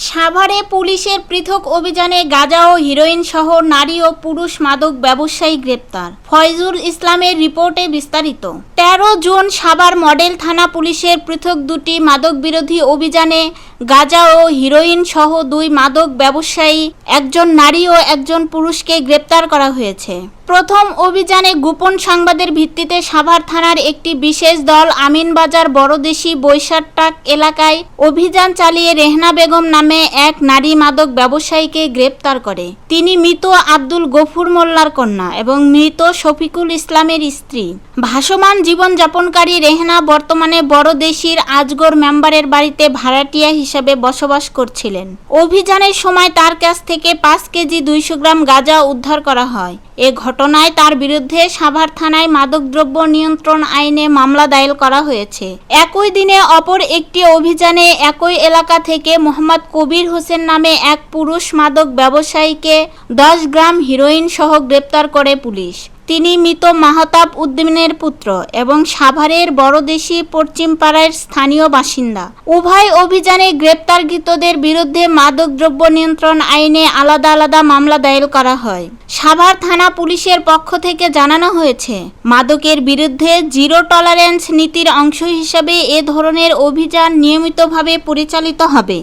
সাভারে পুলিশের পৃথক অভিযানে গাঁজা ও হিরোইন সহ নারী ও পুরুষ মাদক ব্যবসায়ী গ্রেপ্তার। ফয়জুল ইসলামের রিপোর্টে বিস্তারিত। ১৩ জুন সাভার মডেল থানা পুলিশের পৃথক দুটি মাদক বিরোধী অভিযানে গাঁজা ও হিরোইন সহ ২ মাদক ব্যবসায়ী, একজন নারী ও একজন পুরুষকে গ্রেপ্তার করা হয়েছে। প্রথম অভিযানে গোপন সংবাদের ভিত্তিতে সাভার থানার একটি বিশেষ দল আমিনবাজার বড়দেশি বৈশাট্টাক এলাকায় অভিযান চালিয়ে রেহনা বেগম নামে এক নারী মাদক ব্যবসায়ীকে গ্রেপ্তার করে। তিনি মৃত আব্দুল গফুর মোল্লার কন্যা এবং মৃত শফিকুল ইসলামের স্ত্রী। ভাসমান জীবনযাপনকারী রেহনা বর্তমানে বড়দেশির আজগর মেম্বারের বাড়িতে ভাড়াটিয়া হিসেবে বসবাস করছিলেন। অভিযানের সময় তার কাছ থেকে ৫ কেজি ২০০ গ্রাম গাঁজা উদ্ধার করা হয়। এ ঘটনায় তার বিরুদ্ধে সাভার থানায় মাদকদ্রব্য নিয়ন্ত্রণ আইনে মামলা দায়ের করা হয়েছে। একই দিনে অপর একটি অভিযানে একই এলাকা থেকে মোহাম্মদ কবির হোসেন নামে এক পুরুষ মাদক ব্যবসায়ীকে ১০ গ্রাম হিরোইন সহ গ্রেপ্তার করে পুলিশ। তিনি মৃত মাহতাব উদ্দিনের পুত্র এবং সাভারের বড়দেশি পশ্চিমপাড়ার স্থানীয় বাসিন্দা। উভয় অভিযানে গ্রেপ্তারকৃতদের বিরুদ্ধে মাদকদ্রব্য নিয়ন্ত্রণ আইনে আলাদা আলাদা মামলা দায়ের করা হয়। সাভার থানা পুলিশের পক্ষ থেকে জানানো হয়েছে, মাদকের বিরুদ্ধে জিরো টলারেন্স নীতির অংশ হিসেবে এ ধরনের অভিযান নিয়মিতভাবে পরিচালিত হবে।